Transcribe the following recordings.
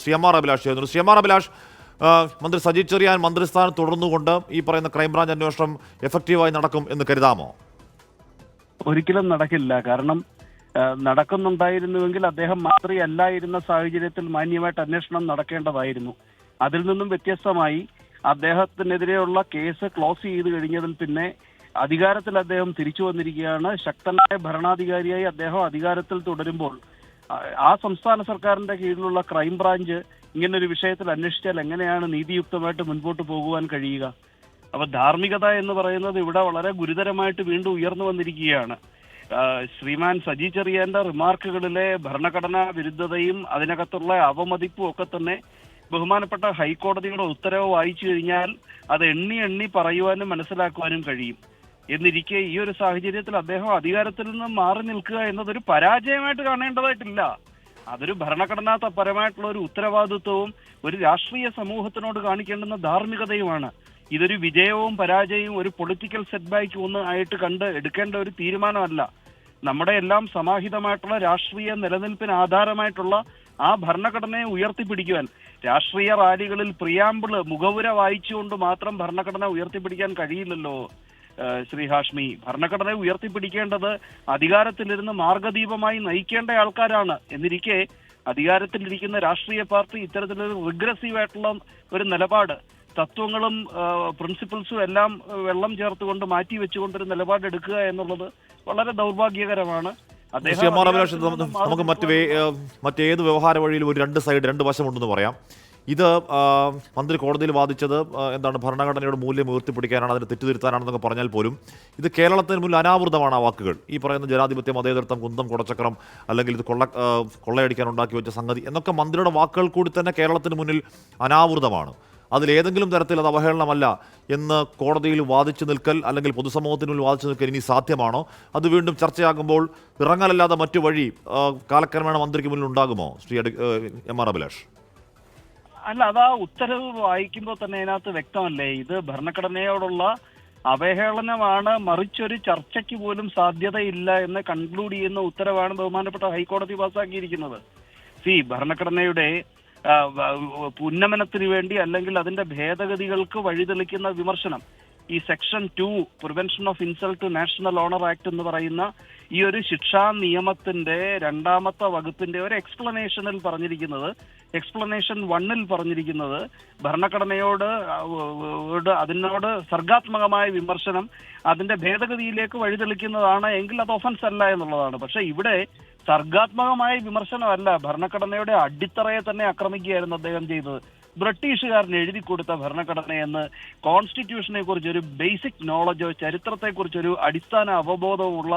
Shri M R Abhilash ചെയ്യുന്നു. Shri M R Abhilash, മന്ത്രി സജി ചെറിയാൻ മന്ത്രിസ്ഥാനം തുടർന്നുകൊണ്ട് ഈ പറയുന്ന ക്രൈംബ്രാഞ്ച് അന്വേഷണം എഫക്റ്റീവായി നടക്കും എന്ന് കരുതാമോ? ഒരിക്കലും നടക്കില്ല. കാരണം നടക്കുന്നുണ്ടായിരുന്നുവെങ്കിൽ അദ്ദേഹം മന്ത്രിയല്ലായിരുന്ന സാഹചര്യത്തിൽ മാന്യമായിട്ട് അന്വേഷണം നടക്കേണ്ടതായിരുന്നു. അതിൽ നിന്നും വ്യത്യസ്തമായി അദ്ദേഹത്തിനെതിരെയുള്ള കേസ് ക്ലോസ് ചെയ്ത് കഴിഞ്ഞതിൽ പിന്നെ അധികാരത്തിൽ അദ്ദേഹം തിരിച്ചു വന്നിരിക്കുകയാണ്. ശക്തനായ ഭരണാധികാരിയായി അദ്ദേഹം അധികാരത്തിൽ തുടരുമ്പോൾ ആ സംസ്ഥാന സർക്കാരിന്റെ കീഴിലുള്ള ക്രൈംബ്രാഞ്ച് ഇങ്ങനൊരു വിഷയത്തിൽ അന്വേഷിച്ചാൽ എങ്ങനെയാണ് നീതിയുക്തമായിട്ട് മുൻപോട്ട് പോകുവാൻ കഴിയുക? അപ്പൊ ധാർമ്മികത എന്ന് പറയുന്നത് ഇവിടെ വളരെ ഗുരുതരമായിട്ട് വീണ്ടും ഉയർന്നു വന്നിരിക്കുകയാണ്. ശ്രീമാൻ സജി ചെറിയാന്റെ റിമാർക്കുകളിലെ ഭരണഘടനാ വിരുദ്ധതയും അതിനകത്തുള്ള അവമതിപ്പും ഒക്കെ തന്നെ ബഹുമാനപ്പെട്ട ഹൈക്കോടതിയുടെ ഉത്തരവ് വായിച്ചു കഴിഞ്ഞാൽ അത് എണ്ണി എണ്ണി പറയുവാനും മനസ്സിലാക്കുവാനും കഴിയും. എന്നിരിക്കെ ഈ ഒരു സാഹചര്യത്തിൽ അദ്ദേഹം അധികാരത്തിൽ നിന്ന് മാറി നിൽക്കുക എന്നതൊരു പരാജയമായിട്ട് കാണേണ്ടതായിട്ടില്ല. അതൊരു ഭരണഘടനാപരമായിട്ടുള്ള ഒരു ഉത്തരവാദിത്വവും ഒരു രാഷ്ട്രീയ സമൂഹത്തിനോട് കാണിക്കേണ്ടുന്ന ധാർമ്മികതയുമാണ്. ഇതൊരു വിജയവും പരാജയവും ഒരു പൊളിറ്റിക്കൽ സെറ്റ്ബാക്ക് ഒന്നും ആയിട്ട് കണ്ട് എടുക്കേണ്ട ഒരു തീരുമാനമല്ല. നമ്മുടെ എല്ലാം സമാഹിതമായിട്ടുള്ള രാഷ്ട്രീയ നിലനിൽപ്പിന് ആധാരമായിട്ടുള്ള ആ ഭരണഘടനയെ ഉയർത്തിപ്പിടിക്കുവാൻ രാഷ്ട്രീയ റാലികളിൽ പ്രിയാമ്പിള് മുഖവുര വായിച്ചുകൊണ്ട് മാത്രം ഭരണഘടന ഉയർത്തിപ്പിടിക്കാൻ കഴിയില്ലല്ലോ ശ്രീ ഹാഷ്മി. ഭരണഘടനയെ ഉയർത്തിപ്പിടിക്കേണ്ടത് അധികാരത്തിലിരുന്ന് മാർഗദീപമായി നയിക്കേണ്ട ആൾക്കാരാണ്. എന്നിരിക്കെ അധികാരത്തിലിരിക്കുന്ന രാഷ്ട്രീയ പാർട്ടി ഇത്തരത്തിലൊരു റിഗ്രസീവ് ആയിട്ടുള്ള ഒരു നിലപാട്, തത്വങ്ങളും പ്രിൻസിപ്പിൾസും എല്ലാം വെള്ളം ചേർത്തുകൊണ്ട് മാറ്റി വെച്ചുകൊണ്ടൊരു നിലപാടെടുക്കുക എന്നുള്ളത് വളരെ ദൗർഭാഗ്യകരമാണ്. നമുക്ക് മറ്റേത് വ്യവഹാര വഴിയിലും ഒരു രണ്ട് വശമുണ്ടെന്ന് പറയാം. ഇത് മന്ത്രി കോടതിയിൽ വാദിച്ചത് എന്താണ്, ഭരണഘടനയുടെ മൂല്യം ഉയർത്തിപ്പിടിക്കാനാണ്, അതിനെ തെറ്റുതിരുത്താനാണെന്നൊക്കെ പറഞ്ഞാൽ പോലും ഇത് കേരളത്തിന് മുന്നിൽ അനാവൃതമാണ്. ആ വാക്കുകൾ, ഈ പറയുന്ന ജനാധിപത്യ മതേതരത്വം, കുന്തം കുടച്ചക്രം, അല്ലെങ്കിൽ ഇത് കൊള്ളയടിക്കാൻ ഉണ്ടാക്കി വെച്ച സംഗതി എന്നൊക്കെ മന്ത്രിയുടെ വാക്കുകൾ കൂടി തന്നെ കേരളത്തിന് മുന്നിൽ അനാവൃതമാണ്. അതിലേതെങ്കിലും തരത്തിൽ അത് അവഹേളനമല്ല എന്ന് കോടതിയിൽ വാദിച്ചു നിൽക്കൽ, അല്ലെങ്കിൽ പൊതുസമൂഹത്തിന് മുന്നിൽ വാദിച്ചു നിൽക്കൽ ഇനി സാധ്യമാണോ? അത് വീണ്ടും ചർച്ചയാകുമ്പോൾ ഇറങ്ങലല്ലാതെ മറ്റു വഴി കാലക്രമേണ മന്ത്രിക്ക് മുന്നിൽ ഉണ്ടാകുമോ ശ്രീ എം ആർ അഭിലാഷ്? അല്ല, അതാ ഉത്തരവ് വായിക്കുമ്പോൾ തന്നെ അതിനകത്ത് വ്യക്തമല്ലേ, ഇത് ഭരണഘടനയോടുള്ള അവഹേളനമാണ്, മറിച്ചൊരു ചർച്ചയ്ക്ക് പോലും സാധ്യതയില്ല എന്ന് കൺക്ലൂഡ് ചെയ്യുന്ന ഉത്തരവാണ് ബഹുമാനപ്പെട്ട ഹൈക്കോടതി പാസ്സാക്കിയിരിക്കുന്നത്. ഭരണഘടനയുടെ ഉന്നമനത്തിന് വേണ്ടി അല്ലെങ്കിൽ അതിന്റെ ഭേദഗതികൾക്ക് വഴിതെളിക്കുന്ന വിമർശനം, ഈ section 2 prevention of insult to national honour act എന്ന് പറയുന്ന ഈ ഒരു ശിക്ഷാ നിയമത്തിന്റെ 2ാമത്തെ വകുപ്പിന്റെ ഒരു എക്സ്പ്ലനേഷനിൽ പറഞ്ഞിരിക്കുന്നത്, എക്സ്പ്ലനേഷൻ 1 പറഞ്ഞിരിക്കുന്നത് ഭരണഘടനയോട് അതിനോട് സർഗാത്മകമായ വിമർശനം അതിന്റെ ഭേദഗതിയിലേക്ക് വഴിതെളിക്കുന്നതാണ് എങ്കിൽ അത് ഒഫൻസ് അല്ല എന്നുള്ളതാണ്. പക്ഷെ ഇവിടെ സർഗാത്മകമായ വിമർശനമല്ല, ഭരണഘടനയുടെ അടിത്തറയെ തന്നെ ആക്രമിക്കുകയായിരുന്നു അദ്ദേഹം ചെയ്തത്. ബ്രിട്ടീഷുകാരന് എഴുതി കൊടുത്ത ഭരണഘടനയെന്ന് കോൺസ്റ്റിറ്റ്യൂഷനെ കുറിച്ച് ഒരു ബേസിക് നോളജോ ചരിത്രത്തെക്കുറിച്ചൊരു അടിസ്ഥാന അവബോധമുള്ള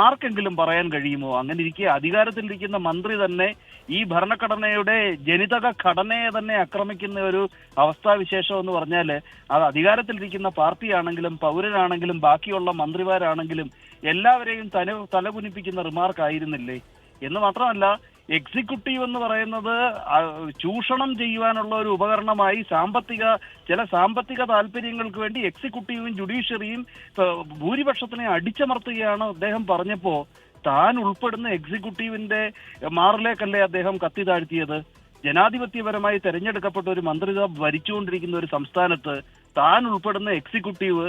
ആർക്കെങ്കിലും പറയാൻ കഴിയുമോ? അങ്ങനെ ഇരിക്കെ അധികാരത്തിലിരിക്കുന്ന മന്ത്രി തന്നെ ഈ ഭരണഘടനയുടെ ജനിതക ഘടനയെ തന്നെ ആക്രമിക്കുന്ന ഒരു അവസ്ഥാവിശേഷം എന്ന് പറഞ്ഞാൽ അത് അധികാരത്തിലിരിക്കുന്ന പാർട്ടിയാണെങ്കിലും പൗരനാണെങ്കിലും ബാക്കിയുള്ള മന്ത്രിമാരാണെങ്കിലും എല്ലാവരെയും തലകുനിപ്പിക്കുന്ന റിമാർക്ക് ആയിരുന്നില്ലേ? എന്ന് മാത്രമല്ല, എക്സിക്യൂട്ടീവ് എന്ന് പറയുന്നത് ചൂഷണം ചെയ്യുവാനുള്ള ഒരു ഉപകരണമായി ചില സാമ്പത്തിക താല്പര്യങ്ങൾക്ക് വേണ്ടി എക്സിക്യൂട്ടീവും ജുഡീഷ്യറിയും ഭൂരിപക്ഷത്തിനെ അടിച്ചമർത്തുകയാണ് അദ്ദേഹം പറഞ്ഞപ്പോ താൻ ഉൾപ്പെടുന്ന എക്സിക്യൂട്ടീവിന്റെ മാറിലേക്കല്ലേ അദ്ദേഹം കത്തി താഴ്ത്തിയത്? ജനാധിപത്യപരമായി തെരഞ്ഞെടുക്കപ്പെട്ട ഒരു മന്ത്രിസഭ ഭരിച്ചുകൊണ്ടിരിക്കുന്ന ഒരു സംസ്ഥാനത്ത് താൻ ഉൾപ്പെടുന്ന എക്സിക്യൂട്ടീവ്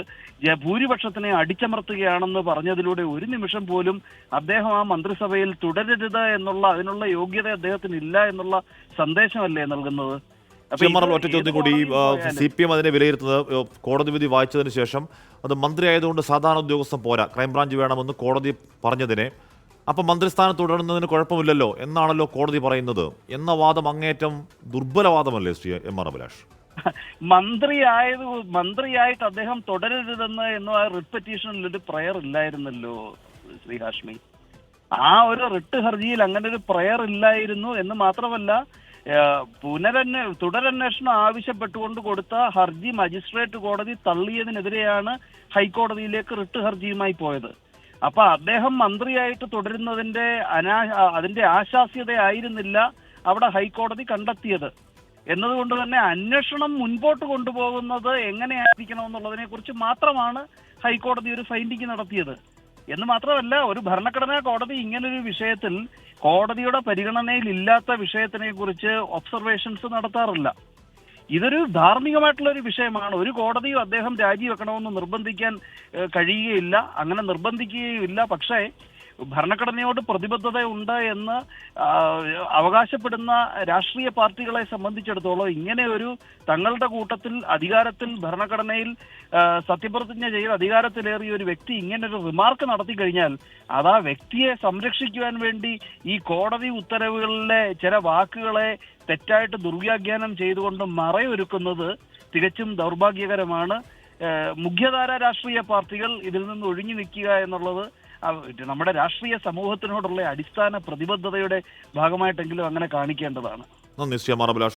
ഭൂരിപക്ഷത്തിനെ അടിച്ചമർത്തുകയാണെന്ന് പറഞ്ഞതിലൂടെ ഒരു നിമിഷം പോലും അദ്ദേഹം ആ മന്ത്രിസഭയിൽ തുടരരുത് എന്നുള്ള അതിനുള്ള യോഗ്യത അദ്ദേഹത്തിന് ഇല്ല എന്നുള്ള സന്ദേശമല്ലേ നൽകുന്നത്? ഒറ്റ ചോദ്യം കൂടി, CPM അതിനെ വിലയിരുത്തുന്നത് കോടതി വിധി വായിച്ചതിന് ശേഷം അത് മന്ത്രി ആയതുകൊണ്ട് സാധാരണ ഉദ്യോഗസ്ഥൻ പോരാ, ക്രൈംബ്രാഞ്ച് വേണമെന്ന് കോടതി പറഞ്ഞതിനെ അപ്പം മന്ത്രിസ്ഥാനം തുടരുന്നതിന് കുഴപ്പമില്ലല്ലോ എന്നാണല്ലോ കോടതി പറയുന്നത് എന്ന വാദം അങ്ങേയറ്റം ദുർബലവാദമല്ലേ ശ്രീ എം ആർ അഭിലാഷ്? മന്ത്രിയായിട്ട് അദ്ദേഹം തുടരരുതെന്ന് എന്ന റിട്ട് പെറ്റീഷനിൽ ഒരു പ്രയർ ഇല്ലായിരുന്നല്ലോ ശ്രീ ഹാഷ്മി. ആ ഒരു റിട്ട് ഹർജിയിൽ അങ്ങനെ ഒരു പ്രയർ ഇല്ലായിരുന്നു എന്ന് മാത്രമല്ല, തുടരന്വേഷണം ആവശ്യപ്പെട്ടുകൊണ്ട് കൊടുത്ത ഹർജി മജിസ്ട്രേറ്റ് കോടതി തള്ളിയതിനെതിരെയാണ് ഹൈക്കോടതിയിലേക്ക് റിട്ട് ഹർജിയുമായി പോയത്. അപ്പൊ അദ്ദേഹം മന്ത്രിയായിട്ട് അതിന്റെ ആശാസ്യതയായിരുന്നില്ല അവിടെ ഹൈക്കോടതി കണ്ടെത്തിയത്. എന്നതുകൊണ്ട് തന്നെ അന്വേഷണം മുൻപോട്ട് കൊണ്ടുപോകുന്നത് എങ്ങനെയായിരിക്കണം എന്നുള്ളതിനെ കുറിച്ച് മാത്രമാണ് ഹൈക്കോടതി ഒരു ഫൈൻഡിങ് നടത്തിയത്. എന്ന് മാത്രമല്ല, ഒരു ഭരണഘടനാ കോടതി ഇങ്ങനൊരു വിഷയത്തിൽ കോടതിയുടെ പരിഗണനയിൽ ഇല്ലാത്ത വിഷയത്തിനെ കുറിച്ച് ഒബ്സർവേഷൻസ് നടത്താറില്ല. ഇതൊരു ധാർമ്മികമായിട്ടുള്ള ഒരു വിഷയമാണ്. ഒരു കോടതിയും അദ്ദേഹം രാജിവെക്കണമെന്ന് നിർബന്ധിക്കാൻ കഴിയുകയില്ല, അങ്ങനെ നിർബന്ധിക്കുകയുമില്ല. പക്ഷേ ഭരണഘടനയോട് പ്രതിബദ്ധത ഉണ്ട് എന്ന് അവകാശപ്പെടുന്ന രാഷ്ട്രീയ പാർട്ടികളെ സംബന്ധിച്ചിടത്തോളം ഇങ്ങനെ ഒരു തങ്ങളുടെ കൂട്ടത്തിൽ അധികാരത്തിൽ ഭരണഘടനയിൽ സത്യപ്രതിജ്ഞ ചെയ്ത് അധികാരത്തിലേറിയ ഒരു വ്യക്തി ഇങ്ങനൊരു റിമാർക്ക് നടത്തി കഴിഞ്ഞാൽ അത് ആ വ്യക്തിയെ സംരക്ഷിക്കുവാൻ വേണ്ടി ഈ കോടതി ഉത്തരവുകളിലെ ചില വാക്കുകളെ തെറ്റായിട്ട് ദുർവ്യാഖ്യാനം ചെയ്തുകൊണ്ട് മറയൊരുക്കുന്നത് തികച്ചും ദൗർഭാഗ്യകരമാണ്. മുഖ്യധാര രാഷ്ട്രീയ പാർട്ടികൾ ഇതിൽ നിന്ന് ഒഴിഞ്ഞു നിൽക്കുക എന്നുള്ളത് നമ്മുടെ രാഷ്ട്രീയ സമൂഹത്തിനോടുള്ള അടിസ്ഥാന പ്രതിബദ്ധതയുടെ ഭാഗമായിട്ടെങ്കിലും അങ്ങനെ കാണിക്കേണ്ടതാണ്. നന്ദി ശ്രീ അമർ അഭിലാഷ്.